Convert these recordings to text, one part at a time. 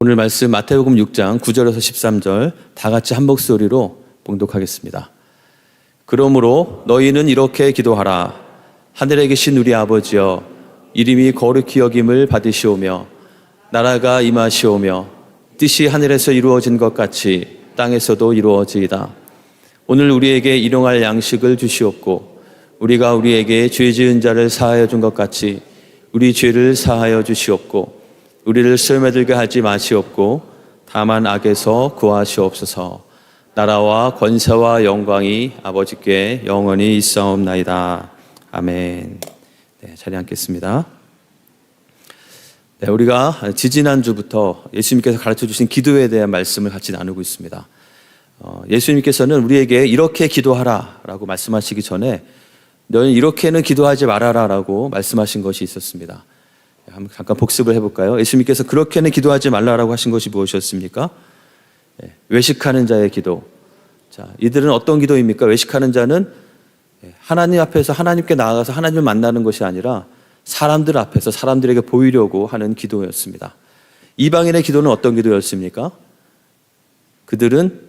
오늘 말씀 마태복음 6장 9절에서 13절 다 같이 한 목소리로 봉독하겠습니다. 그러므로 너희는 이렇게 기도하라. 하늘에 계신 우리 아버지여, 이름이 거룩히 여김을 받으시오며 나라가 임하시오며 뜻이 하늘에서 이루어진 것 같이 땅에서도 이루어지이다. 오늘 우리에게 일용할 양식을 주시옵고 우리가 우리에게 죄 지은 자를 사하여 준 것 같이 우리 죄를 사하여 주시옵고 우리를 시험에 들게 하지 마시옵고 다만 악에서 구하시옵소서. 나라와 권세와 영광이 아버지께 영원히 있사옵나이다. 아멘. 자리에 앉겠습니다. 우리가 지지난주부터 예수님께서 가르쳐주신 기도에 대한 말씀을 같이 나누고 있습니다. 예수님께서는 우리에게 이렇게 기도하라 라고 말씀하시기 전에 너는 이렇게는 기도하지 말아라 라고 말씀하신 것이 있었습니다. 한번 잠깐 복습을 해볼까요? 예수님께서 그렇게는 기도하지 말라라고 하신 것이 무엇이었습니까? 외식하는 자의 기도. 자, 이들은 어떤 기도입니까? 외식하는 자는 하나님 앞에서 하나님께 나아가서 하나님을 만나는 것이 아니라 사람들 앞에서 사람들에게 보이려고 하는 기도였습니다. 이방인의 기도는 어떤 기도였습니까? 그들은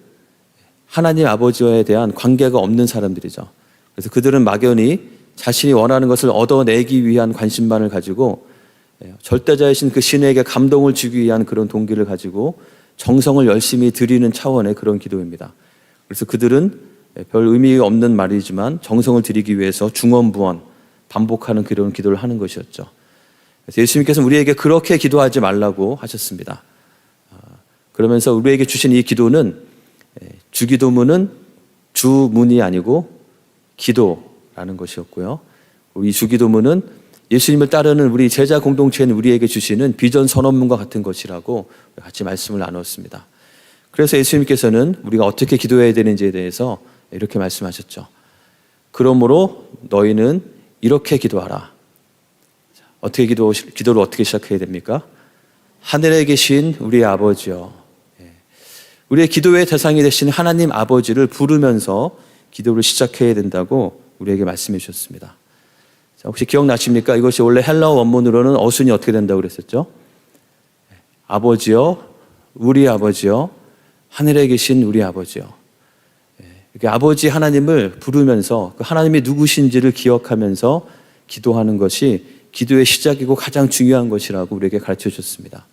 하나님 아버지에 대한 관계가 없는 사람들이죠. 그래서 그들은 막연히 자신이 원하는 것을 얻어내기 위한 관심만을 가지고 절대자이신 그 신에게 감동을 주기 위한 그런 동기를 가지고 정성을 열심히 드리는 차원의 그런 기도입니다. 그래서 그들은 별 의미 없는 말이지만 정성을 드리기 위해서 중언부언 반복하는 그런 기도를 하는 것이었죠. 그래서 예수님께서는 우리에게 그렇게 기도하지 말라고 하셨습니다. 그러면서 우리에게 주신 이 기도는 주기도문은 주문이 아니고 기도라는 것이었고요. 이 주기도문은 예수님을 따르는 우리 제자 공동체는 우리에게 주시는 비전 선언문과 같은 것이라고 같이 말씀을 나눴습니다. 그래서 예수님께서는 우리가 어떻게 기도해야 되는지에 대해서 이렇게 말씀하셨죠. 그러므로 너희는 이렇게 기도하라. 어떻게 기도를 어떻게 시작해야 됩니까? 하늘에 계신 우리 아버지여. 우리의 기도의 대상이 되신 하나님 아버지를 부르면서 기도를 시작해야 된다고 우리에게 말씀해 주셨습니다. 혹시 기억나십니까? 이것이 원래 헬라어 원문으로는 어순이 어떻게 된다고 그랬었죠? 아버지여, 우리 아버지여, 하늘에 계신 우리 아버지여. 이렇게 아버지 하나님을 부르면서 그 하나님이 누구신지를 기억하면서 기도하는 것이 기도의 시작이고 가장 중요한 것이라고 우리에게 가르쳐 주셨습니다.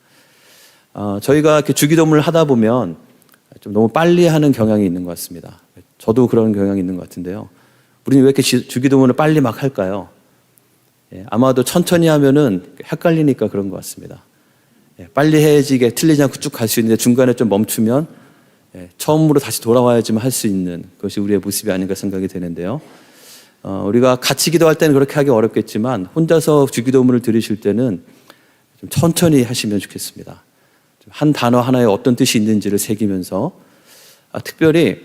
저희가 이렇게 주기도문을 하다 보면 좀 너무 빨리 하는 경향이 있는 것 같습니다. 저도 그런 경향이 있는 것 같은데요. 우리는 왜 이렇게 주기도문을 빨리 막 할까요? 아마도 천천히 하면은 헷갈리니까 그런 것 같습니다. 빨리 해야지 이게 틀리지 않고 쭉 갈 수 있는데 중간에 좀 멈추면 처음으로 다시 돌아와야지만 할 수 있는 것이 우리의 모습이 아닌가 생각이 되는데요. 우리가 같이 기도할 때는 그렇게 하기 어렵겠지만 혼자서 주기도문을 들으실 때는 좀 천천히 하시면 좋겠습니다. 한 단어 하나에 어떤 뜻이 있는지를 새기면서 특별히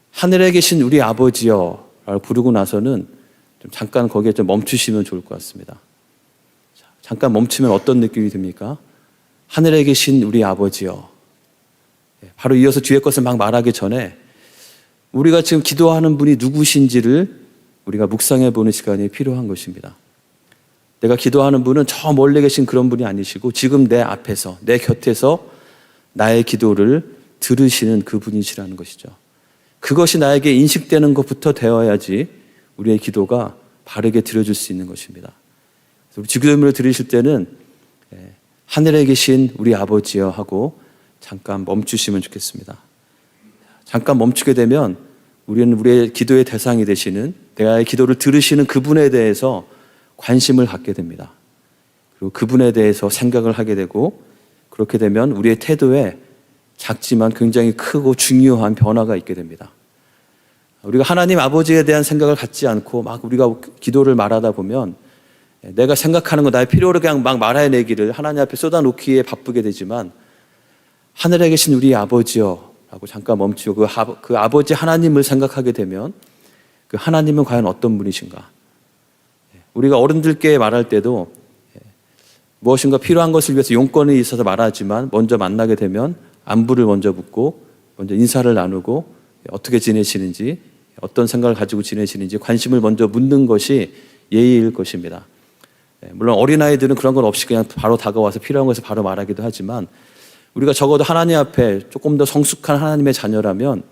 하늘에 계신 우리 아버지여 라고 부르고 나서는 좀 잠깐 거기에 좀 멈추시면 좋을 것 같습니다. 잠깐 멈추면 어떤 느낌이 듭니까? 하늘에 계신 우리 아버지여. 바로 이어서 뒤에 것을 막 말하기 전에 우리가 지금 기도하는 분이 누구신지를 우리가 묵상해 보는 시간이 필요한 것입니다. 내가 기도하는 분은 저 멀리 계신 그런 분이 아니시고 지금 내 앞에서, 내 곁에서 나의 기도를 들으시는 그분이시라는 것이죠. 그것이 나에게 인식되는 것부터 되어야지 우리의 기도가 바르게 들어줄 수 있는 것입니다. 우리 주기도문을 들으실 때는 하늘에 계신 우리 아버지여 하고 잠깐 멈추시면 좋겠습니다. 잠깐 멈추게 되면 우리는 우리의 기도의 대상이 되시는 내가의 기도를 들으시는 그분에 대해서 관심을 갖게 됩니다. 그리고 그분에 대해서 생각을 하게 되고 그렇게 되면 우리의 태도에 작지만 굉장히 크고 중요한 변화가 있게 됩니다. 우리가 하나님 아버지에 대한 생각을 갖지 않고 막 우리가 기도를 말하다 보면 내가 생각하는 거 나의 필요를 그냥 막 말해내기를 하나님 앞에 쏟아놓기에 바쁘게 되지만 하늘에 계신 우리 아버지여 라고 잠깐 멈추고 그 아버지 하나님을 생각하게 되면 그 하나님은 과연 어떤 분이신가? 우리가 어른들께 말할 때도 무엇인가 필요한 것을 위해서 용건이 있어서 말하지만 먼저 만나게 되면 안부를 먼저 묻고 먼저 인사를 나누고 어떻게 지내시는지 어떤 생각을 가지고 지내시는지 관심을 먼저 묻는 것이 예의일 것입니다. 물론 어린아이들은 그런 건 없이 그냥 바로 다가와서 필요한 것을 바로 말하기도 하지만 우리가 적어도 하나님 앞에 조금 더 성숙한 하나님의 자녀라면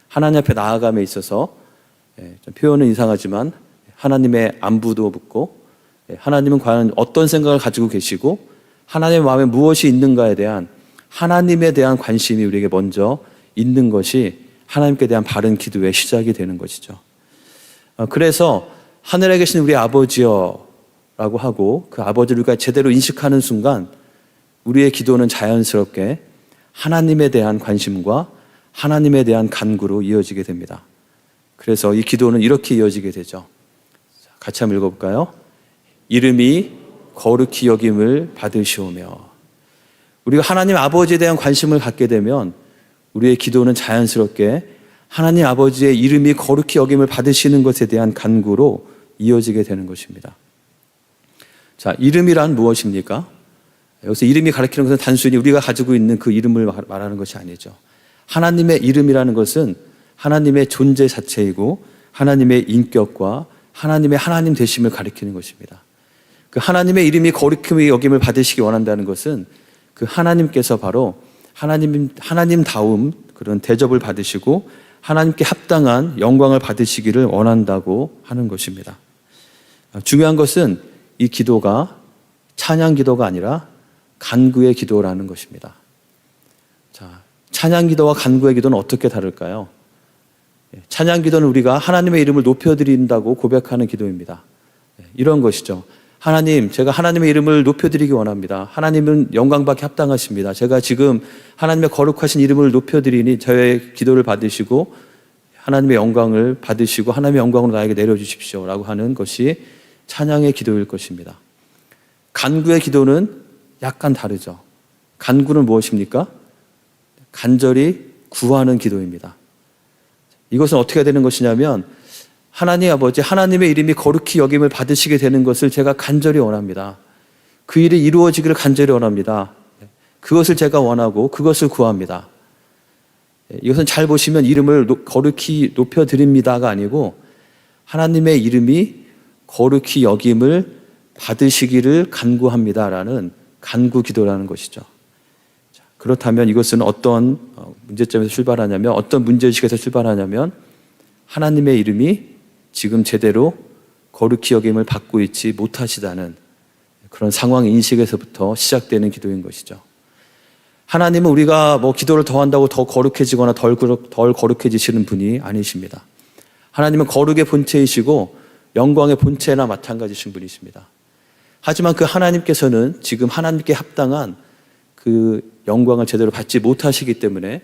하나님 앞에 나아감에 있어서 좀 표현은 이상하지만 하나님의 안부도 묻고 하나님은 과연 어떤 생각을 가지고 계시고 하나님의 마음에 무엇이 있는가에 대한 하나님에 대한 관심이 우리에게 먼저 있는 것이 하나님께 대한 바른 기도의 시작이 되는 것이죠. 그래서 하늘에 계신 우리 아버지여 라고 하고 그 아버지를 우리가 제대로 인식하는 순간 우리의 기도는 자연스럽게 하나님에 대한 관심과 하나님에 대한 간구로 이어지게 됩니다. 그래서 이 기도는 이렇게 이어지게 되죠. 같이 한번 읽어볼까요? 이름이 거룩히 여김을 받으시오며. 우리가 하나님 아버지에 대한 관심을 갖게 되면 우리의 기도는 자연스럽게 하나님 아버지의 이름이 거룩히 여김을 받으시는 것에 대한 간구로 이어지게 되는 것입니다. 자, 이름이란 무엇입니까? 여기서 이름이 가리키는 것은 단순히 우리가 가지고 있는 그 이름을 말하는 것이 아니죠. 하나님의 이름이라는 것은 하나님의 존재 자체이고 하나님의 인격과 하나님의 하나님 되심을 가리키는 것입니다. 그 하나님의 이름이 거룩히 여김을 받으시기 원한다는 것은 그 하나님께서 바로 하나님다움 그런 대접을 받으시고 하나님께 합당한 영광을 받으시기를 원한다고 하는 것입니다. 중요한 것은 이 기도가 찬양 기도가 아니라 간구의 기도라는 것입니다. 자, 찬양 기도와 간구의 기도는 어떻게 다를까요? 찬양 기도는 우리가 하나님의 이름을 높여드린다고 고백하는 기도입니다. 이런 것이죠. 하나님, 제가 하나님의 이름을 높여드리기 원합니다. 하나님은 영광받기 합당하십니다. 제가 지금 하나님의 거룩하신 이름을 높여드리니 저의 기도를 받으시고 하나님의 영광을 받으시고 하나님의 영광으로 나에게 내려주십시오 라고 하는 것이 찬양의 기도일 것입니다. 간구의 기도는 약간 다르죠. 간구는 무엇입니까? 간절히 구하는 기도입니다. 이것은 어떻게 되는 것이냐면 하나님 아버지, 하나님의 이름이 거룩히 여김을 받으시게 되는 것을 제가 간절히 원합니다. 그 일이 이루어지기를 간절히 원합니다. 그것을 제가 원하고 그것을 구합니다. 이것은 잘 보시면 이름을 거룩히 높여드립니다가 아니고 하나님의 이름이 거룩히 여김을 받으시기를 간구합니다라는 간구 기도라는 것이죠. 그렇다면 이것은 어떤 문제점에서 출발하냐면 어떤 문제의식에서 출발하냐면 하나님의 이름이 지금 제대로 거룩히 여김을 받고 있지 못하시다는 그런 상황 인식에서부터 시작되는 기도인 것이죠. 하나님은 우리가 기도를 더 한다고 더 거룩해지거나 덜 거룩해지시는 분이 아니십니다. 하나님은 거룩의 본체이시고 영광의 본체나 마찬가지신 분이십니다. 하지만 그 하나님께서는 지금 하나님께 합당한 그 영광을 제대로 받지 못하시기 때문에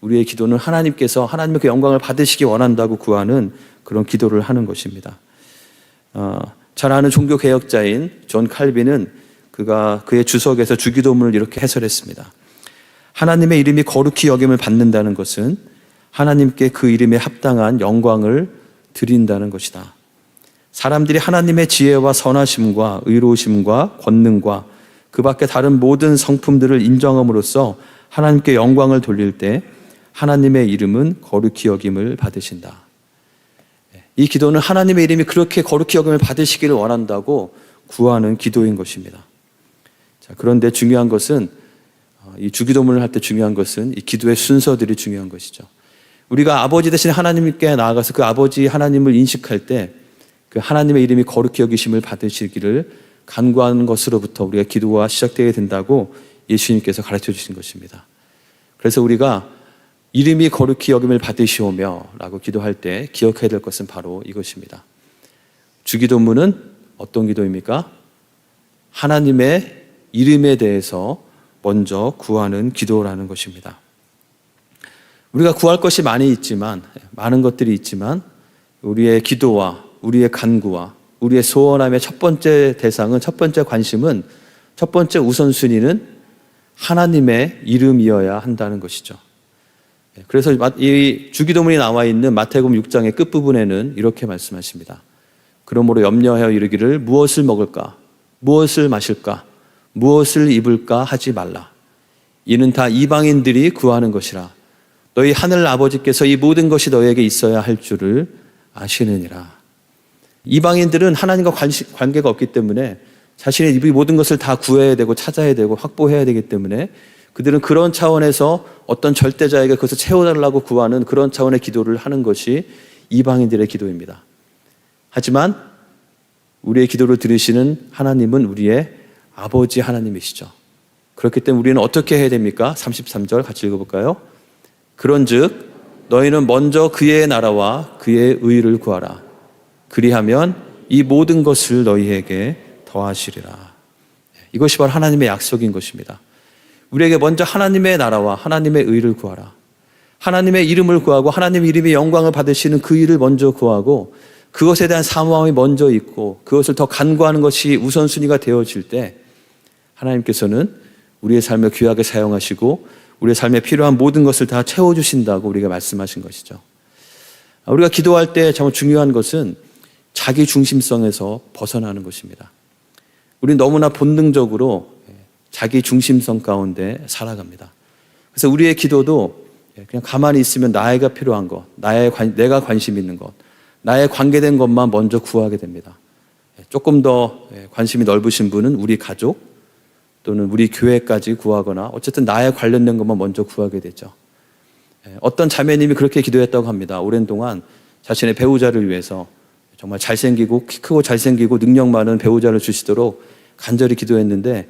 우리의 기도는 하나님께서 하나님의 그 영광을 받으시기 원한다고 구하는 그런 기도를 하는 것입니다. 잘 아는 종교 개혁자인 존 칼빈은 그의 주석에서 주기도문을 이렇게 해설했습니다. 하나님의 이름이 거룩히 여김을 받는다는 것은 하나님께 그 이름에 합당한 영광을 드린다는 것이다. 사람들이 하나님의 지혜와 선하심과 의로우심과 권능과 그 밖에 다른 모든 성품들을 인정함으로써 하나님께 영광을 돌릴 때 하나님의 이름은 거룩히 여김을 받으신다. 이 기도는 하나님의 이름이 그렇게 거룩히 여김을 받으시기를 원한다고 구하는 기도인 것입니다. 자, 그런데 중요한 것은 이 주기도문을 할 때 중요한 것은 이 기도의 순서들이 중요한 것이죠. 우리가 아버지 대신 하나님께 나아가서 그 아버지 하나님을 인식할 때 그 하나님의 이름이 거룩히 여기심을 받으시기를 간구하는 것으로부터 우리가 기도가 시작되게 된다고 예수님께서 가르쳐 주신 것입니다. 그래서 우리가 이름이 거룩히 여김을 받으시오며 라고 기도할 때 기억해야 될 것은 바로 이것입니다. 주기도문은 어떤 기도입니까? 하나님의 이름에 대해서 먼저 구하는 기도라는 것입니다. 우리가 구할 것이 많은 것들이 있지만 우리의 기도와 우리의 간구와 우리의 소원함의 첫 번째 대상은, 첫 번째 관심은, 첫 번째 우선순위는 하나님의 이름이어야 한다는 것이죠. 그래서 이 주기도문이 나와 있는 마태복음 6장의 끝부분에는 이렇게 말씀하십니다. 그러므로 염려하여 이르기를 무엇을 먹을까, 무엇을 마실까, 무엇을 입을까 하지 말라. 이는 다 이방인들이 구하는 것이라. 너희 하늘 아버지께서 이 모든 것이 너희에게 있어야 할 줄을 아시느니라. 이방인들은 하나님과 관계가 없기 때문에 자신의 이 모든 것을 다 구해야 되고 찾아야 되고 확보해야 되기 때문에 그들은 그런 차원에서 어떤 절대자에게 그것을 채워달라고 구하는 그런 차원의 기도를 하는 것이 이방인들의 기도입니다. 하지만 우리의 기도를 들으시는 하나님은 우리의 아버지 하나님이시죠. 그렇기 때문에 우리는 어떻게 해야 됩니까? 33절 같이 읽어볼까요? 그런즉 너희는 먼저 그의 나라와 그의 의를 구하라. 그리하면 이 모든 것을 너희에게 더하시리라. 이것이 바로 하나님의 약속인 것입니다. 우리에게 먼저 하나님의 나라와 하나님의 의를 구하라. 하나님의 이름을 구하고 하나님의 이름의 영광을 받으시는 그 일을 먼저 구하고 그것에 대한 사모함이 먼저 있고 그것을 더 간구하는 것이 우선순위가 되어질 때 하나님께서는 우리의 삶을 귀하게 사용하시고 우리의 삶에 필요한 모든 것을 다 채워주신다고 우리가 말씀하신 것이죠. 우리가 기도할 때 정말 중요한 것은 자기 중심성에서 벗어나는 것입니다. 우리는 너무나 본능적으로 자기 중심성 가운데 살아갑니다. 그래서 우리의 기도도 그냥 가만히 있으면 나에게 필요한 것, 내가 관심 있는 것, 나의 관계된 것만 먼저 구하게 됩니다. 조금 더 관심이 넓으신 분은 우리 가족 또는 우리 교회까지 구하거나 어쨌든 나에 관련된 것만 먼저 구하게 되죠. 어떤 자매님이 그렇게 기도했다고 합니다. 오랜 동안 자신의 배우자를 위해서 정말 잘생기고 키 크고 잘생기고 능력 많은 배우자를 주시도록 간절히 기도했는데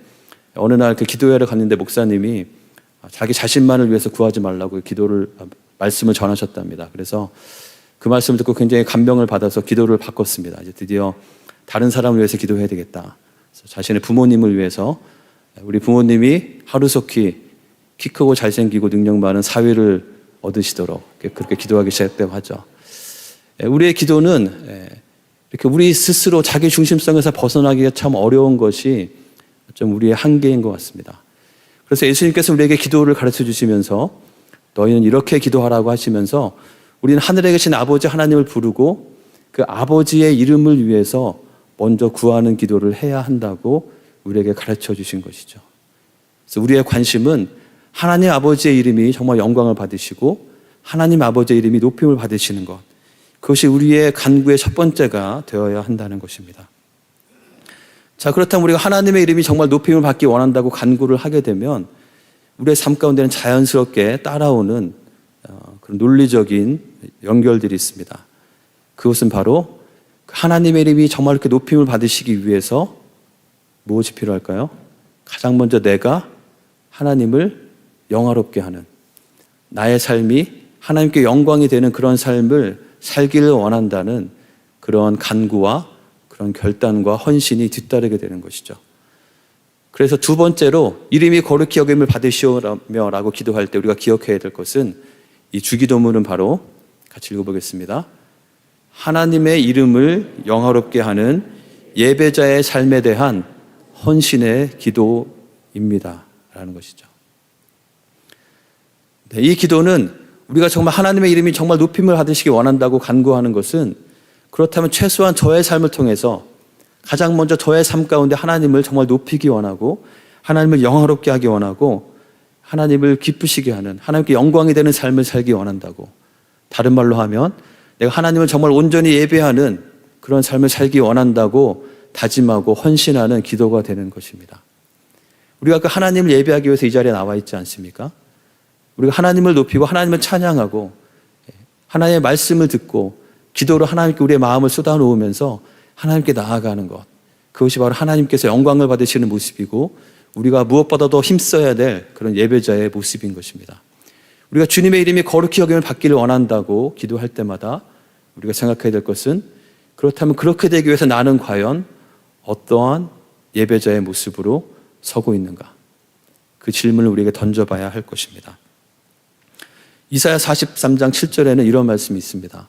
어느 날 그 기도회를 갔는데 목사님이 자기 자신만을 위해서 구하지 말라고 말씀을 전하셨답니다. 그래서 그 말씀을 듣고 굉장히 감명을 받아서 기도를 바꿨습니다. 이제 드디어 다른 사람을 위해서 기도해야 되겠다. 그래서 자신의 부모님을 위해서 우리 부모님이 하루속히 키 크고 잘생기고 능력 많은 사위를 얻으시도록 그렇게 기도하기 시작했다고 하죠. 우리의 기도는 이렇게 우리 스스로 자기 중심성에서 벗어나기가 참 어려운 것이 좀 우리의 한계인 것 같습니다. 그래서 예수님께서 우리에게 기도를 가르쳐 주시면서 너희는 이렇게 기도하라고 하시면서 우리는 하늘에 계신 아버지 하나님을 부르고 그 아버지의 이름을 위해서 먼저 구하는 기도를 해야 한다고 우리에게 가르쳐 주신 것이죠. 그래서 우리의 관심은 하나님 아버지의 이름이 정말 영광을 받으시고 하나님 아버지의 이름이 높임을 받으시는 것, 그것이 우리의 간구의 첫 번째가 되어야 한다는 것입니다. 자, 그렇다면 우리가 하나님의 이름이 정말 높임을 받기 원한다고 간구를 하게 되면 우리의 삶 가운데는 자연스럽게 따라오는 그런 논리적인 연결들이 있습니다. 그것은 바로 하나님의 이름이 정말 이렇게 높임을 받으시기 위해서 무엇이 필요할까요? 가장 먼저 내가 하나님을 영화롭게 하는, 나의 삶이 하나님께 영광이 되는 그런 삶을 살기를 원한다는 그런 간구와 그런 결단과 헌신이 뒤따르게 되는 것이죠. 그래서 두 번째로 이름이 거룩히 여김을 받으시오며 라고 기도할 때 우리가 기억해야 될 것은 이 주기도문은 바로 같이 읽어보겠습니다. 하나님의 이름을 영화롭게 하는 예배자의 삶에 대한 헌신의 기도입니다 라는 것이죠. 이 기도는 우리가 정말 하나님의 이름이 정말 높임을 받으시기 원한다고 간구하는 것은 그렇다면 최소한 저의 삶을 통해서 가장 먼저 저의 삶 가운데 하나님을 정말 높이기 원하고 하나님을 영화롭게 하기 원하고 하나님을 기쁘시게 하는, 하나님께 영광이 되는 삶을 살기 원한다고, 다른 말로 하면 내가 하나님을 정말 온전히 예배하는 그런 삶을 살기 원한다고 다짐하고 헌신하는 기도가 되는 것입니다. 우리가 그 하나님을 예배하기 위해서 이 자리에 나와 있지 않습니까? 우리가 하나님을 높이고 하나님을 찬양하고 하나님의 말씀을 듣고 기도로 하나님께 우리의 마음을 쏟아놓으면서 하나님께 나아가는 것, 그것이 바로 하나님께서 영광을 받으시는 모습이고 우리가 무엇보다도 힘써야 될 그런 예배자의 모습인 것입니다. 우리가 주님의 이름이 거룩히 여김을 받기를 원한다고 기도할 때마다 우리가 생각해야 될 것은, 그렇다면 그렇게 되기 위해서 나는 과연 어떠한 예배자의 모습으로 서고 있는가? 그 질문을 우리에게 던져봐야 할 것입니다. 이사야 43장 7절에는 이런 말씀이 있습니다.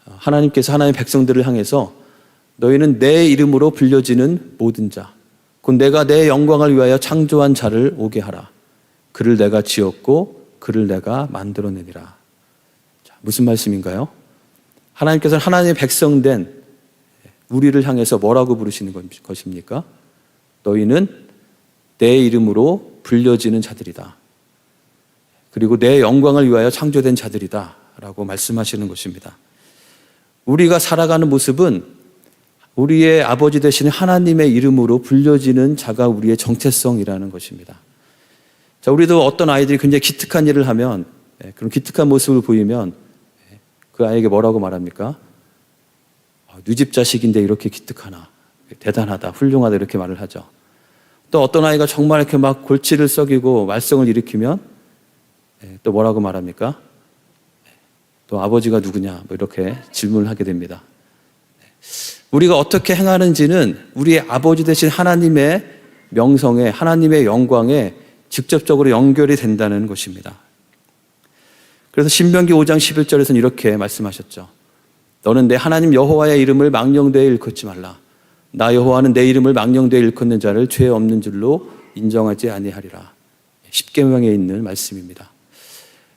하나님께서 하나님의 백성들을 향해서 너희는 내 이름으로 불려지는 모든 자, 곧 내가 내 영광을 위하여 창조한 자를 오게 하라. 그를 내가 지었고 그를 내가 만들어내니라. 자, 무슨 말씀인가요? 하나님께서는 하나님의 백성된 우리를 향해서 뭐라고 부르시는 것입니까? 너희는 내 이름으로 불려지는 자들이다. 그리고 내 영광을 위하여 창조된 자들이다 라고 말씀하시는 것입니다. 우리가 살아가는 모습은 우리의 아버지 되시는 하나님의 이름으로 불려지는 자가 우리의 정체성이라는 것입니다. 자, 우리도 어떤 아이들이 굉장히 기특한 일을 하면, 그런 기특한 모습을 보이면 그 아이에게 뭐라고 말합니까? 네 집 자식인데 이렇게 기특하나, 대단하다, 훌륭하다, 이렇게 말을 하죠. 또 어떤 아이가 정말 이렇게 막 골치를 썩이고 말썽을 일으키면 또 뭐라고 말합니까? 또 아버지가 누구냐, 뭐 이렇게 질문을 하게 됩니다. 우리가 어떻게 행하는지는 우리의 아버지 되신 하나님의 명성에, 하나님의 영광에 직접적으로 연결이 된다는 것입니다. 그래서 신명기 5장 11절에서는 이렇게 말씀하셨죠. 너는 내 하나님 여호와의 이름을 망령되이 일컫지 말라. 나 여호와는 내 이름을 망령되이 일컫는 자를 죄 없는 줄로 인정하지 아니하리라. 십계명에 있는 말씀입니다.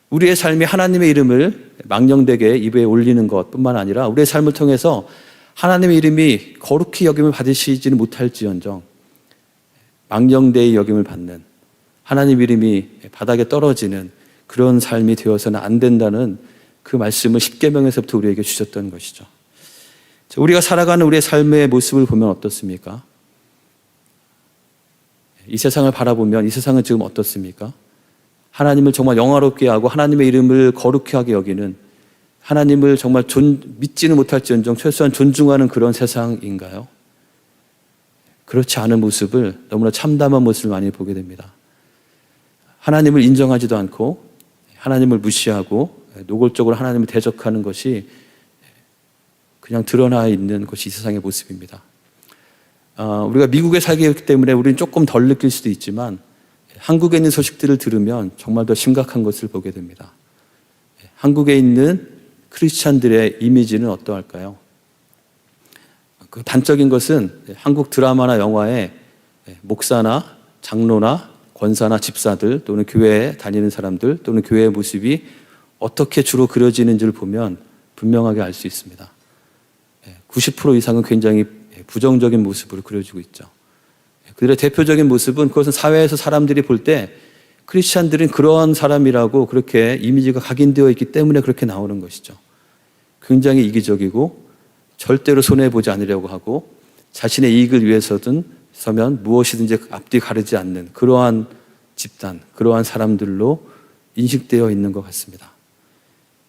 우리의 삶이 하나님의 이름을 망령되게 입에 올리는 것뿐만 아니라 우리의 삶을 통해서 하나님의 이름이 거룩히 여김을 받으시지는 못할지언정 망령되이 여김을 받는, 하나님 이름이 바닥에 떨어지는 그런 삶이 되어서는 안 된다는 그 말씀을 십계명에서부터 우리에게 주셨던 것이죠. 우리가 살아가는 우리의 삶의 모습을 보면 어떻습니까? 이 세상을 바라보면 이 세상은 지금 어떻습니까? 하나님을 정말 영화롭게 하고 하나님의 이름을 거룩히 하게 여기는, 하나님을 정말 믿지는 못할지언정 최소한 존중하는 그런 세상인가요? 그렇지 않은 모습을, 너무나 참담한 모습을 많이 보게 됩니다. 하나님을 인정하지도 않고 하나님을 무시하고 노골적으로 하나님을 대적하는 것이 그냥 드러나 있는 것이 이 세상의 모습입니다. 우리가 미국에 살게 했기 때문에 우리는 조금 덜 느낄 수도 있지만 한국에 있는 소식들을 들으면 정말 더 심각한 것을 보게 됩니다. 한국에 있는 크리스찬들의 이미지는 어떠할까요? 그 단적인 것은 한국 드라마나 영화에 목사나 장로나 권사나 집사들 또는 교회에 다니는 사람들 또는 교회의 모습이 어떻게 주로 그려지는지를 보면 분명하게 알 수 있습니다. 90% 이상은 굉장히 부정적인 모습으로 그려지고 있죠. 그들의 대표적인 모습은, 그것은 사회에서 사람들이 볼 때 크리스찬들은 그런 사람이라고 그렇게 이미지가 각인되어 있기 때문에 그렇게 나오는 것이죠. 굉장히 이기적이고 절대로 손해보지 않으려고 하고 자신의 이익을 위해서든 서면 무엇이든지 앞뒤 가르지 않는 그러한 집단, 그러한 사람들로 인식되어 있는 것 같습니다.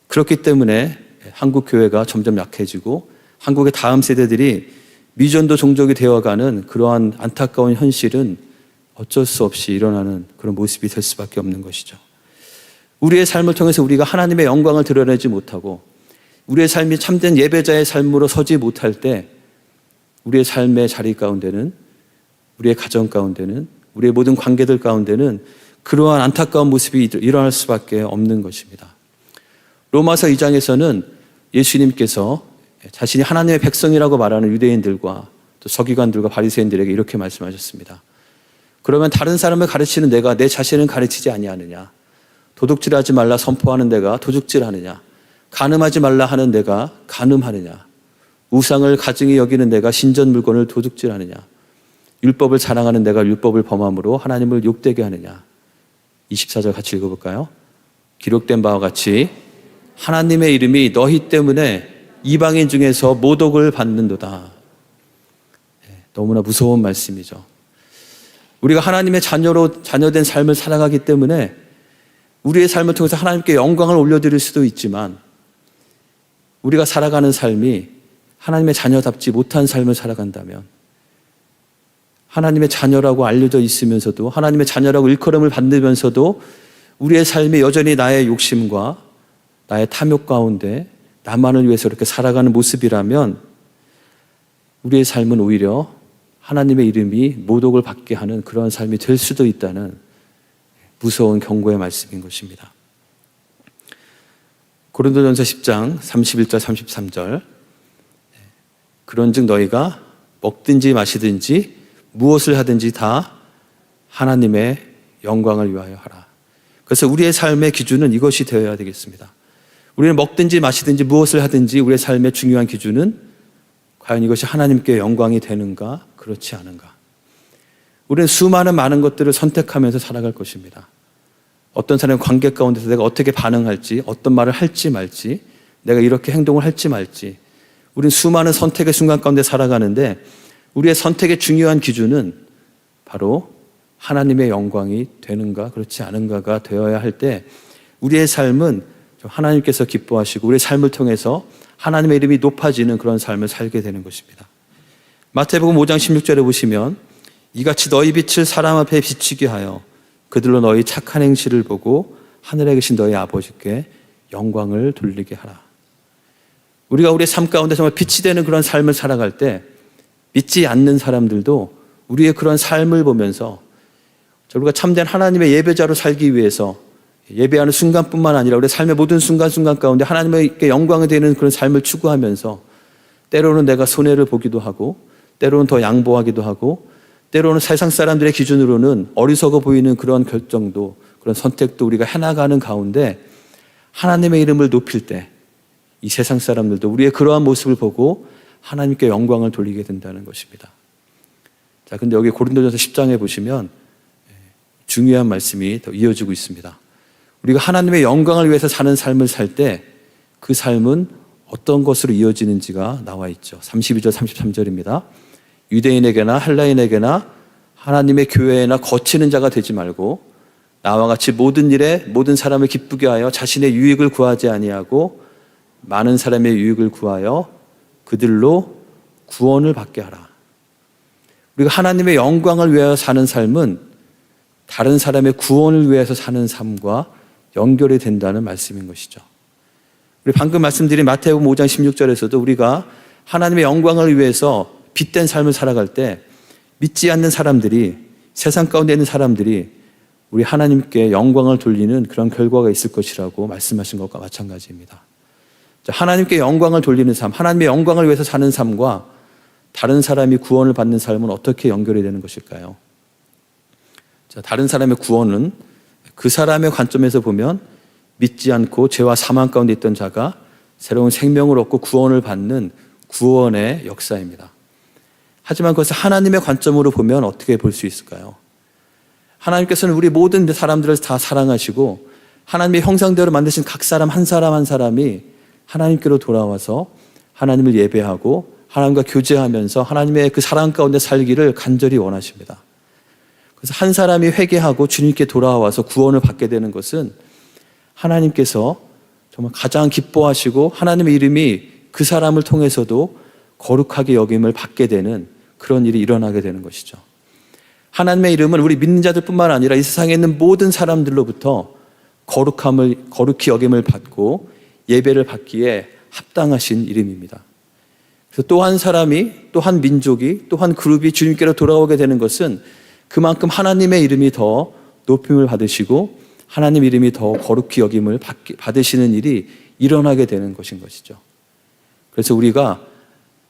그렇기 때문에 한국 교회가 점점 약해지고 한국의 다음 세대들이 미전도 종족이 되어가는 그러한 안타까운 현실은 어쩔 수 없이 일어나는 그런 모습이 될 수밖에 없는 것이죠. 우리의 삶을 통해서 우리가 하나님의 영광을 드러내지 못하고 우리의 삶이 참된 예배자의 삶으로 서지 못할 때 우리의 삶의 자리 가운데는, 우리의 가정 가운데는, 우리의 모든 관계들 가운데는 그러한 안타까운 모습이 일어날 수밖에 없는 것입니다. 로마서 2장에서는 예수님께서 자신이 하나님의 백성이라고 말하는 유대인들과 또 서기관들과 바리새인들에게 이렇게 말씀하셨습니다. 그러면 다른 사람을 가르치는 내가 내 자신을 가르치지 아니하느냐? 도둑질하지 말라 선포하는 내가 도둑질하느냐? 간음하지 말라 하는 내가 간음하느냐? 우상을 가증히 여기는 내가 신전 물건을 도둑질하느냐? 율법을 자랑하는 내가 율법을 범함으로 하나님을 욕되게 하느냐? 24절 같이 읽어볼까요? 기록된 바와 같이 하나님의 이름이 너희 때문에 이방인 중에서 모독을 받는도다. 너무나 무서운 말씀이죠. 우리가 하나님의 자녀된 삶을 살아가기 때문에 우리의 삶을 통해서 하나님께 영광을 올려드릴 수도 있지만 우리가 살아가는 삶이 하나님의 자녀답지 못한 삶을 살아간다면, 하나님의 자녀라고 알려져 있으면서도, 하나님의 자녀라고 일컬음을 받으면서도 우리의 삶이 여전히 나의 욕심과 나의 탐욕 가운데 나만을 위해서 이렇게 살아가는 모습이라면 우리의 삶은 오히려 하나님의 이름이 모독을 받게 하는 그런 삶이 될 수도 있다는 무서운 경고의 말씀인 것입니다. 고린도전서 10장 31절 33절 그런즉 너희가 먹든지 마시든지 무엇을 하든지 다 하나님의 영광을 위하여 하라. 그래서 우리의 삶의 기준은 이것이 되어야 되겠습니다. 우리는 먹든지 마시든지 무엇을 하든지 우리의 삶의 중요한 기준은 과연 이것이 하나님께 영광이 되는가, 그렇지 않은가. 우리는 수많은 많은 것들을 선택하면서 살아갈 것입니다. 어떤 사람의 관계 가운데서 내가 어떻게 반응할지, 어떤 말을 할지 말지, 내가 이렇게 행동을 할지 말지, 우리는 수많은 선택의 순간 가운데 살아가는데 우리의 선택의 중요한 기준은 바로 하나님의 영광이 되는가 그렇지 않은가가 되어야 할 때 우리의 삶은 하나님께서 기뻐하시고 우리의 삶을 통해서 하나님의 이름이 높아지는 그런 삶을 살게 되는 것입니다. 마태복음 5장 16절에 보시면 이같이 너희 빛을 사람 앞에 비추게 하여 그들로 너희 착한 행실을 보고 하늘에 계신 너희 아버지께 영광을 돌리게 하라. 우리가 우리의 삶 가운데 정말 빛이 되는 그런 삶을 살아갈 때 믿지 않는 사람들도 우리의 그런 삶을 보면서 우리가 참된 하나님의 예배자로 살기 위해서 예배하는 순간뿐만 아니라 우리의 삶의 모든 순간순간 가운데 하나님께 영광이 되는 그런 삶을 추구하면서 때로는 내가 손해를 보기도 하고 때로는 더 양보하기도 하고 때로는 세상 사람들의 기준으로는 어리석어 보이는 그런 결정도 그런 선택도 우리가 해나가는 가운데 하나님의 이름을 높일 때 이 세상 사람들도 우리의 그러한 모습을 보고 하나님께 영광을 돌리게 된다는 것입니다. 자, 근데 여기 고린도전서 10장에 보시면 중요한 말씀이 더 이어지고 있습니다. 우리가 하나님의 영광을 위해서 사는 삶을 살 때 그 삶은 어떤 것으로 이어지는지가 나와 있죠. 32절 33절입니다. 유대인에게나 헬라인에게나 하나님의 교회에나 거치는 자가 되지 말고 나와 같이 모든 일에 모든 사람을 기쁘게 하여 자신의 유익을 구하지 아니하고 많은 사람의 유익을 구하여 그들로 구원을 받게 하라. 우리가 하나님의 영광을 위하여 사는 삶은 다른 사람의 구원을 위해서 사는 삶과 연결이 된다는 말씀인 것이죠. 우리 방금 말씀드린 마태복음 5장 16절에서도 우리가 하나님의 영광을 위해서 빛된 삶을 살아갈 때 믿지 않는 사람들이 세상 가운데 있는 사람들이 우리 하나님께 영광을 돌리는 그런 결과가 있을 것이라고 말씀하신 것과 마찬가지입니다. 하나님께 영광을 돌리는 삶, 하나님의 영광을 위해서 사는 삶과 다른 사람이 구원을 받는 삶은 어떻게 연결이 되는 것일까요? 다른 사람의 구원은 그 사람의 관점에서 보면 믿지 않고 죄와 사망 가운데 있던 자가 새로운 생명을 얻고 구원을 받는 구원의 역사입니다. 하지만 그것을 하나님의 관점으로 보면 어떻게 볼 수 있을까요? 하나님께서는 우리 모든 사람들을 다 사랑하시고 하나님의 형상대로 만드신 각 사람 한 사람 한 사람이 하나님께로 돌아와서 하나님을 예배하고 하나님과 교제하면서 하나님의 그 사랑 가운데 살기를 간절히 원하십니다. 그래서 한 사람이 회개하고 주님께 돌아와서 구원을 받게 되는 것은 하나님께서 정말 가장 기뻐하시고 하나님의 이름이 그 사람을 통해서도 거룩하게 여김을 받게 되는 그런 일이 일어나게 되는 것이죠. 하나님의 이름은 우리 믿는 자들뿐만 아니라 이 세상에 있는 모든 사람들로부터 거룩히 여김을 받고 예배를 받기에 합당하신 이름입니다. 그래서 또 한 사람이, 또 한 민족이, 또 한 그룹이 주님께로 돌아오게 되는 것은 그만큼 하나님의 이름이 더 높임을 받으시고 하나님 이름이 더 거룩히 여김을 받으시는 일이 일어나게 되는 것인 것이죠. 그래서 우리가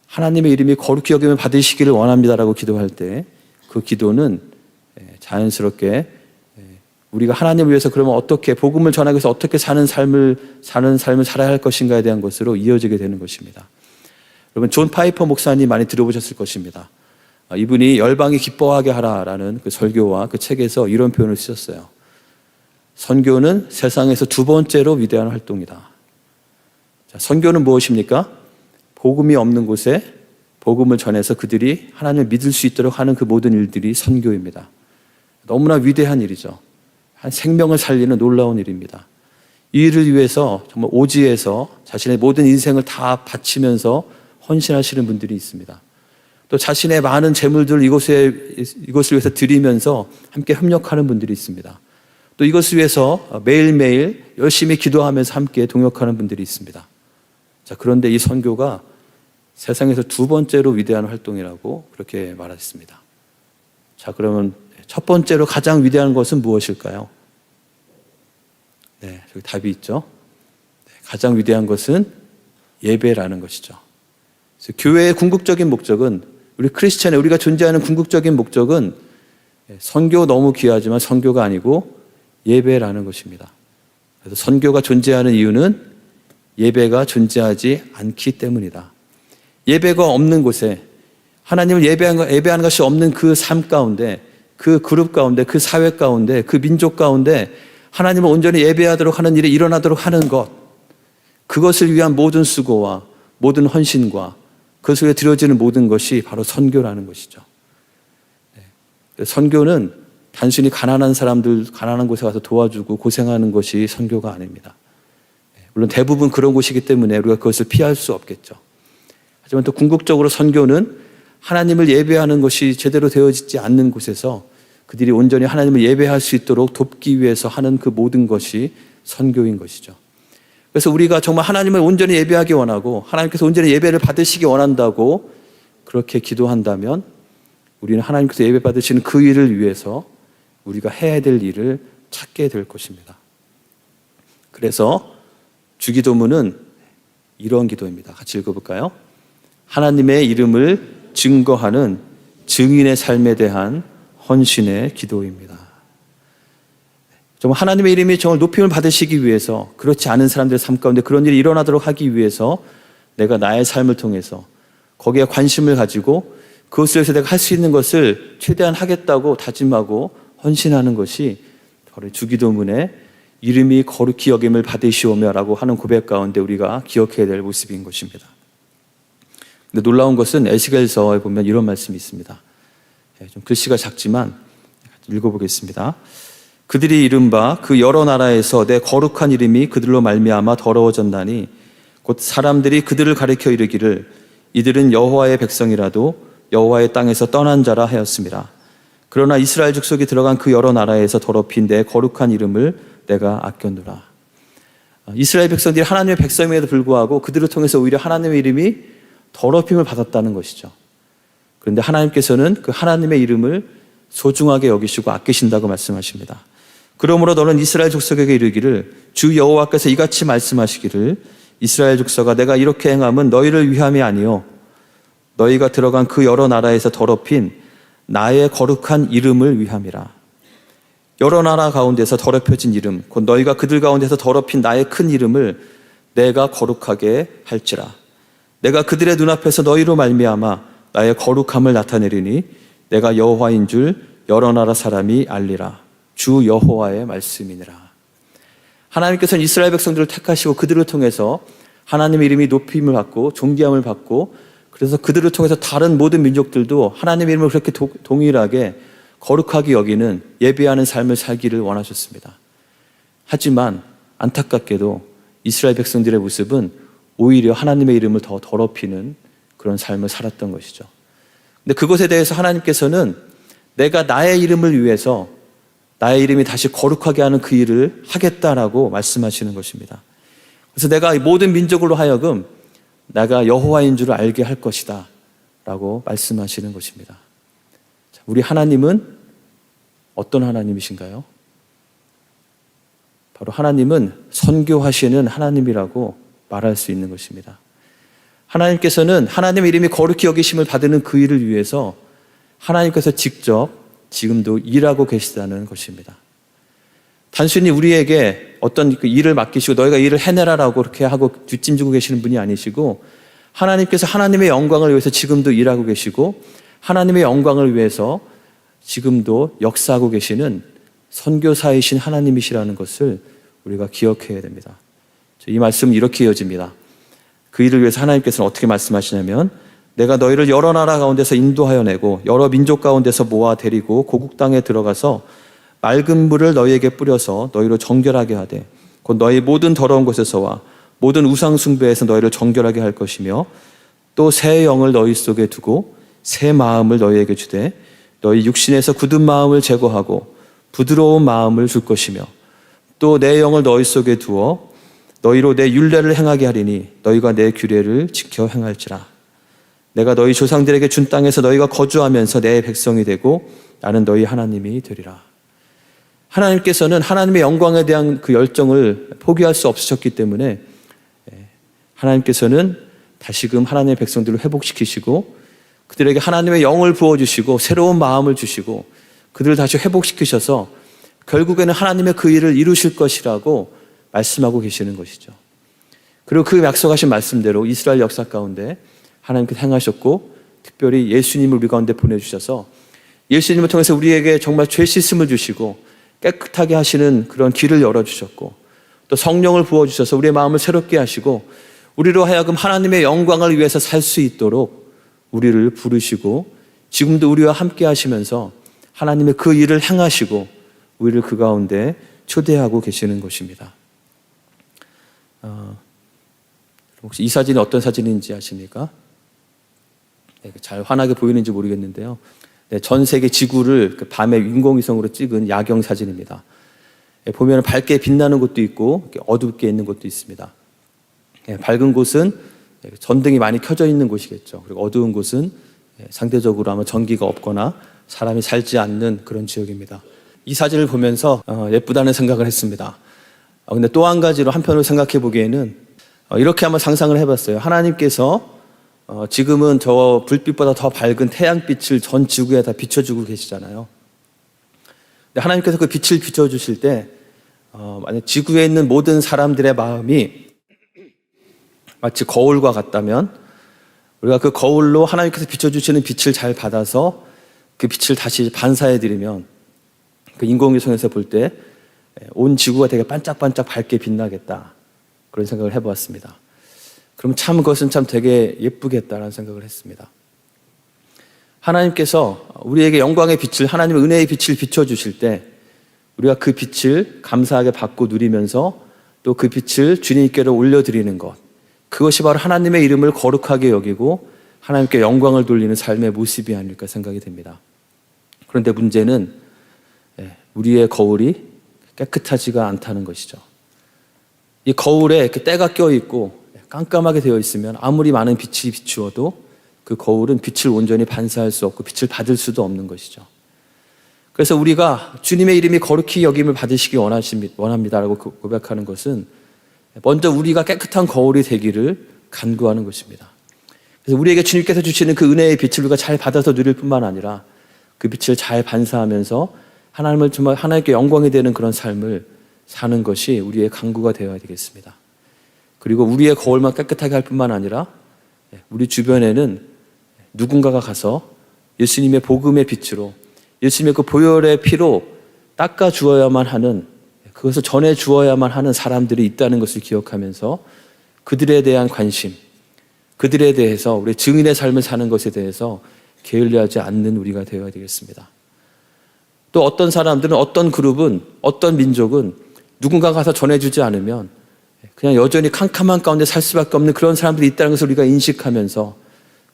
하나님의 이름이 거룩히 여김을 받으시기를 원합니다라고 기도할 때 그 기도는 자연스럽게 우리가 하나님을 위해서 그러면 어떻게 복음을 전하기 위해서 어떻게 사는 삶을 살아야 할 것인가에 대한 것으로 이어지게 되는 것입니다. 여러분 존 파이퍼 목사님 많이 들어보셨을 것입니다. 이분이 열방이 기뻐하게 하라라는 그 설교와 그 책에서 이런 표현을 쓰셨어요. 선교는 세상에서 두 번째로 위대한 활동이다. 자, 선교는 무엇입니까? 복음이 없는 곳에 복음을 전해서 그들이 하나님을 믿을 수 있도록 하는 그 모든 일들이 선교입니다. 너무나 위대한 일이죠. 한 생명을 살리는 놀라운 일입니다. 이 일을 위해서 정말 오지에서 자신의 모든 인생을 다 바치면서 헌신하시는 분들이 있습니다. 또 자신의 많은 재물들을 이것을 위해서 드리면서 함께 협력하는 분들이 있습니다. 또 이것을 위해서 매일매일 열심히 기도하면서 함께 동역하는 분들이 있습니다. 자, 그런데 이 선교가 세상에서 두 번째로 위대한 활동이라고 그렇게 말했습니다. 자, 그러면 첫 번째로 가장 위대한 것은 무엇일까요? 네, 저기 답이 있죠. 네, 가장 위대한 것은 예배라는 것이죠. 그래서 교회의 궁극적인 목적은 우리 크리스찬의 우리가 존재하는 궁극적인 목적은 선교 너무 귀하지만 선교가 아니고 예배라는 것입니다. 그래서 선교가 존재하는 이유는 예배가 존재하지 않기 때문이다. 예배가 없는 곳에 하나님을 예배하는 것이 없는 그 삶 가운데 그 그룹 가운데 그 사회 가운데 그 민족 가운데 하나님을 온전히 예배하도록 하는 일이 일어나도록 하는 것, 그것을 위한 모든 수고와 모든 헌신과 그것을 위해 드려지는 모든 것이 바로 선교라는 것이죠. 선교는 단순히 가난한 사람들, 가난한 곳에 가서 도와주고 고생하는 것이 선교가 아닙니다. 물론 대부분 그런 곳이기 때문에 우리가 그것을 피할 수 없겠죠. 하지만 또 궁극적으로 선교는 하나님을 예배하는 것이 제대로 되어지지 않는 곳에서 그들이 온전히 하나님을 예배할 수 있도록 돕기 위해서 하는 그 모든 것이 선교인 것이죠. 그래서 우리가 정말 하나님을 온전히 예배하기 원하고 하나님께서 온전히 예배를 받으시기 원한다고 그렇게 기도한다면 우리는 하나님께서 예배 받으시는 그 일을 위해서 우리가 해야 될 일을 찾게 될 것입니다. 그래서 주기도문은 이런 기도입니다. 같이 읽어볼까요? 하나님의 이름을 증거하는 증인의 삶에 대한 헌신의 기도입니다. 정말 하나님의 이름이 정말 높임을 받으시기 위해서, 그렇지 않은 사람들의 삶 가운데 그런 일이 일어나도록 하기 위해서 내가 나의 삶을 통해서 거기에 관심을 가지고 그것을 위해서 내가 할 수 있는 것을 최대한 하겠다고 다짐하고 헌신하는 것이 바로 주기도문의 이름이 거룩히 여김을 받으시오며 라고 하는 고백 가운데 우리가 기억해야 될 모습인 것입니다. 근데 놀라운 것은 에스겔서에 보면 이런 말씀이 있습니다. 좀 글씨가 작지만 읽어보겠습니다. 그들이 이른바 그 여러 나라에서 내 거룩한 이름이 그들로 말미암아 더러워졌나니 곧 사람들이 그들을 가리켜 이르기를 이들은 여호와의 백성이라도 여호와의 땅에서 떠난 자라 하였습니다. 그러나 이스라엘 족속이 들어간 그 여러 나라에서 더럽힌 내 거룩한 이름을 내가 아꼈노라. 이스라엘 백성들이 하나님의 백성임에도 불구하고 그들을 통해서 오히려 하나님의 이름이 더럽힘을 받았다는 것이죠. 그런데 하나님께서는 그 하나님의 이름을 소중하게 여기시고 아끼신다고 말씀하십니다. 그러므로 너는 이스라엘 족속에게 이르기를 주 여호와께서 이같이 말씀하시기를 이스라엘 족속아 내가 이렇게 행함은 너희를 위함이 아니요 너희가 들어간 그 여러 나라에서 더럽힌 나의 거룩한 이름을 위함이라. 여러 나라 가운데서 더럽혀진 이름 곧 너희가 그들 가운데서 더럽힌 나의 큰 이름을 내가 거룩하게 할지라. 내가 그들의 눈앞에서 너희로 말미암아 나의 거룩함을 나타내리니 내가 여호와인 줄 여러 나라 사람이 알리라. 주 여호와의 말씀이니라. 하나님께서는 이스라엘 백성들을 택하시고 그들을 통해서 하나님의 이름이 높임을 받고 존귀함을 받고 그래서 그들을 통해서 다른 모든 민족들도 하나님의 이름을 그렇게 동일하게 거룩하게 여기는 예배하는 삶을 살기를 원하셨습니다. 하지만 안타깝게도 이스라엘 백성들의 모습은 오히려 하나님의 이름을 더 더럽히는 그런 삶을 살았던 것이죠. 근데 그것에 대해서 하나님께서는 내가 나의 이름을 위해서 나의 이름이 다시 거룩하게 하는 그 일을 하겠다라고 말씀하시는 것입니다. 그래서 내가 모든 민족으로 하여금 내가 여호와인 줄을 알게 할 것이다 라고 말씀하시는 것입니다. 우리 하나님은 어떤 하나님이신가요? 바로 하나님은 선교하시는 하나님이라고 말할 수 있는 것입니다. 하나님께서는 하나님의 이름이 거룩히 여기심을 받는 그 일을 위해서 하나님께서 직접 지금도 일하고 계시다는 것입니다. 단순히 우리에게 어떤 그 일을 맡기시고 너희가 일을 해내라라고 그렇게 하고 뒷짐지고 계시는 분이 아니시고 하나님께서 하나님의 영광을 위해서 지금도 일하고 계시고 하나님의 영광을 위해서 지금도 역사하고 계시는 선교사이신 하나님이시라는 것을 우리가 기억해야 됩니다. 이 말씀은 이렇게 이어집니다. 그 일을 위해서 하나님께서는 어떻게 말씀하시냐면 내가 너희를 여러 나라 가운데서 인도하여 내고 여러 민족 가운데서 모아 데리고 고국 땅에 들어가서 맑은 물을 너희에게 뿌려서 너희로 정결하게 하되 곧 너희 모든 더러운 곳에서와 모든 우상 숭배에서 너희를 정결하게 할 것이며 또 새 영을 너희 속에 두고 새 마음을 너희에게 주되 너희 육신에서 굳은 마음을 제거하고 부드러운 마음을 줄 것이며 또 내 영을 너희 속에 두어 너희로 내 율례를 행하게 하리니 너희가 내 규례를 지켜 행할지라. 내가 너희 조상들에게 준 땅에서 너희가 거주하면서 내 백성이 되고 나는 너희 하나님이 되리라. 하나님께서는 하나님의 영광에 대한 그 열정을 포기할 수 없으셨기 때문에 하나님께서는 다시금 하나님의 백성들을 회복시키시고 그들에게 하나님의 영을 부어주시고 새로운 마음을 주시고 그들을 다시 회복시키셔서 결국에는 하나님의 그 일을 이루실 것이라고 말씀하고 계시는 것이죠. 그리고 그 약속하신 말씀대로 이스라엘 역사 가운데 하나님께서 행하셨고 특별히 예수님을 우리 가운데 보내주셔서 예수님을 통해서 우리에게 정말 죄 씻음을 주시고 깨끗하게 하시는 그런 길을 열어주셨고 또 성령을 부어주셔서 우리의 마음을 새롭게 하시고 우리로 하여금 하나님의 영광을 위해서 살 수 있도록 우리를 부르시고 지금도 우리와 함께 하시면서 하나님의 그 일을 행하시고 우리를 그 가운데 초대하고 계시는 것입니다. 혹시 이 사진이 어떤 사진인지 아십니까? 네, 잘 환하게 보이는지 모르겠는데요. 네, 전 세계 지구를 밤에 인공위성으로 찍은 야경 사진입니다. 네, 보면 밝게 빛나는 곳도 있고 어둡게 있는 곳도 있습니다. 네, 밝은 곳은 전등이 많이 켜져 있는 곳이겠죠. 그리고 어두운 곳은 상대적으로 아마 전기가 없거나 사람이 살지 않는 그런 지역입니다. 이 사진을 보면서 예쁘다는 생각을 했습니다. 근데 또 한 가지로 한편으로 생각해 보기에는 이렇게 한번 상상을 해봤어요. 하나님께서 지금은 저 불빛보다 더 밝은 태양빛을 전 지구에 다 비춰주고 계시잖아요. 근데 하나님께서 그 빛을 비춰주실 때 만약 지구에 있는 모든 사람들의 마음이 마치 거울과 같다면 우리가 그 거울로 하나님께서 비춰주시는 빛을 잘 받아서 그 빛을 다시 반사해드리면 그 인공위성에서 볼 때 온 지구가 되게 반짝반짝 밝게 빛나겠다. 그런 생각을 해보았습니다. 그럼 참 그것은 참 되게 예쁘겠다라는 생각을 했습니다. 하나님께서 우리에게 영광의 빛을, 하나님의 은혜의 빛을 비춰주실 때 우리가 그 빛을 감사하게 받고 누리면서 또 그 빛을 주님께로 올려드리는 것, 그것이 바로 하나님의 이름을 거룩하게 여기고 하나님께 영광을 돌리는 삶의 모습이 아닐까 생각이 됩니다. 그런데 문제는 우리의 거울이 깨끗하지가 않다는 것이죠. 이 거울에 이렇게 때가 껴있고 깜깜하게 되어 있으면 아무리 많은 빛이 비추어도 그 거울은 빛을 온전히 반사할 수 없고 빛을 받을 수도 없는 것이죠. 그래서 우리가 주님의 이름이 거룩히 여김을 받으시기 원합니다라고 고백하는 것은 먼저 우리가 깨끗한 거울이 되기를 간구하는 것입니다. 그래서 우리에게 주님께서 주시는 그 은혜의 빛을 우리가 잘 받아서 누릴 뿐만 아니라 그 빛을 잘 반사하면서 하나님을 정말 하나님께 영광이 되는 그런 삶을 사는 것이 우리의 간구가 되어야 되겠습니다. 그리고 우리의 거울만 깨끗하게 할 뿐만 아니라 우리 주변에는 누군가가 가서 예수님의 복음의 빛으로 예수님의 그 보혈의 피로 닦아 주어야만 하는, 그것을 전해 주어야만 하는 사람들이 있다는 것을 기억하면서 그들에 대한 관심, 그들에 대해서 우리 증인의 삶을 사는 것에 대해서 게을리하지 않는 우리가 되어야 되겠습니다. 또 어떤 사람들은, 어떤 그룹은, 어떤 민족은 누군가 가서 전해주지 않으면 그냥 여전히 캄캄한 가운데 살 수밖에 없는 그런 사람들이 있다는 것을 우리가 인식하면서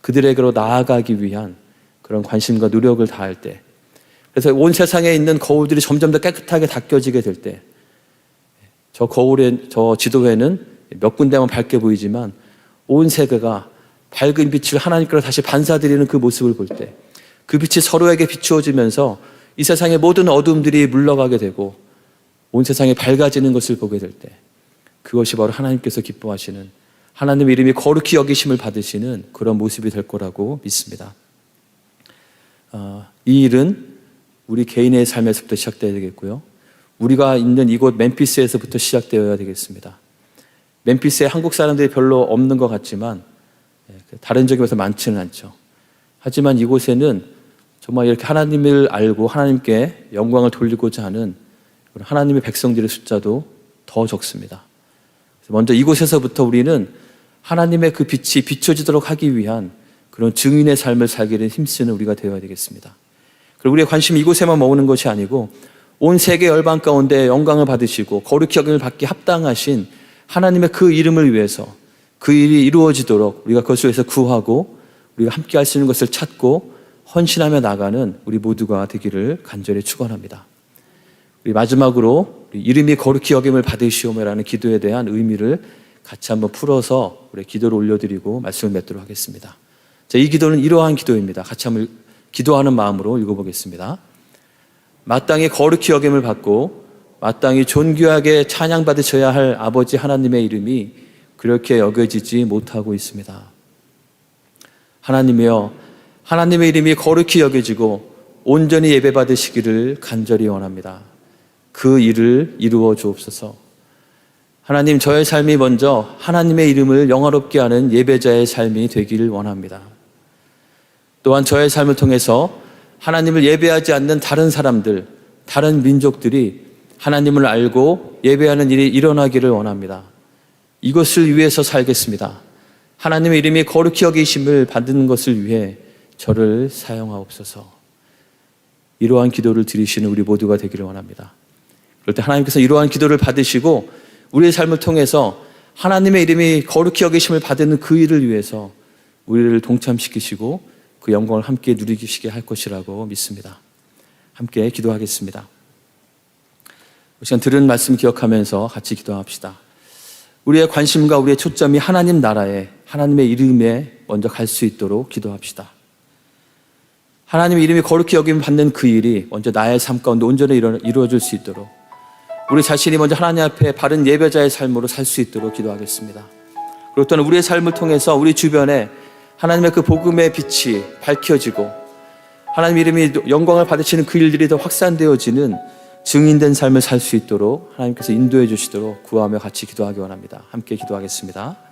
그들에게로 나아가기 위한 그런 관심과 노력을 다할 때, 그래서 온 세상에 있는 거울들이 점점 더 깨끗하게 닦여지게 될 때, 저 거울에, 저 지도에는 몇 군데만 밝게 보이지만 온 세계가 밝은 빛을 하나님께로 다시 반사드리는 그 모습을 볼 때, 그 빛이 서로에게 비추어지면서 이 세상의 모든 어둠들이 물러가게 되고 온 세상이 밝아지는 것을 보게 될 때, 그것이 바로 하나님께서 기뻐하시는, 하나님의 이름이 거룩히 여기심을 받으시는 그런 모습이 될 거라고 믿습니다. 이 일은 우리 개인의 삶에서부터 시작되어야 되겠고요. 우리가 있는 이곳 멤피스에서부터 시작되어야 되겠습니다. 멤피스에 한국 사람들이 별로 없는 것 같지만 다른 지역에서 많지는 않죠. 하지만 이곳에는 정말 이렇게 하나님을 알고 하나님께 영광을 돌리고자 하는 하나님의 백성들의 숫자도 더 적습니다. 먼저 이곳에서부터 우리는 하나님의 그 빛이 비춰지도록 하기 위한 그런 증인의 삶을 살기를 힘쓰는 우리가 되어야 되겠습니다. 그리고 우리의 관심이 이곳에만 머무는 것이 아니고 온 세계 열방 가운데 영광을 받으시고 거룩히 여김을 받기 합당하신 하나님의 그 이름을 위해서 그 일이 이루어지도록 우리가 그것을 위해서 구하고 우리가 함께 할 수 있는 것을 찾고 헌신하며 나가는 우리 모두가 되기를 간절히 축원합니다. 우리 마지막으로 우리 이름이 거룩히 여김을 받으시오며라는 기도에 대한 의미를 같이 한번 풀어서 우리 기도를 올려드리고 말씀을 맺도록 하겠습니다. 자, 이 기도는 이러한 기도입니다. 같이 한번 기도하는 마음으로 읽어보겠습니다. 마땅히 거룩히 여김을 받고 마땅히 존귀하게 찬양받으셔야 할 아버지 하나님의 이름이 그렇게 여겨지지 못하고 있습니다. 하나님이여, 하나님의 이름이 거룩히 여겨지고 온전히 예배받으시기를 간절히 원합니다. 그 일을 이루어 주옵소서. 하나님, 저의 삶이 먼저 하나님의 이름을 영화롭게 하는 예배자의 삶이 되기를 원합니다. 또한 저의 삶을 통해서 하나님을 예배하지 않는 다른 사람들, 다른 민족들이 하나님을 알고 예배하는 일이 일어나기를 원합니다. 이것을 위해서 살겠습니다. 하나님의 이름이 거룩히 여기심을 받는 것을 위해 저를 사용하옵소서. 이러한 기도를 들으시는 우리 모두가 되기를 원합니다. 그럴 때 하나님께서 이러한 기도를 받으시고 우리의 삶을 통해서 하나님의 이름이 거룩히 여기심을 받는 그 일을 위해서 우리를 동참시키시고 그 영광을 함께 누리시게 할 것이라고 믿습니다. 함께 기도하겠습니다. 이 시간 들은 말씀 기억하면서 같이 기도합시다. 우리의 관심과 우리의 초점이 하나님 나라에, 하나님의 이름에 먼저 갈 수 있도록 기도합시다. 하나님의 이름이 거룩히 여김을 받는 그 일이 먼저 나의 삶 가운데 온전히 이루어질 수 있도록 우리 자신이 먼저 하나님 앞에 바른 예배자의 삶으로 살 수 있도록 기도하겠습니다. 그리고 또한 우리의 삶을 통해서 우리 주변에 하나님의 그 복음의 빛이 밝혀지고 하나님 이름이 영광을 받으시는 그 일들이 더 확산되어지는 증인된 삶을 살 수 있도록 하나님께서 인도해 주시도록 구하며 같이 기도하기 원합니다. 함께 기도하겠습니다.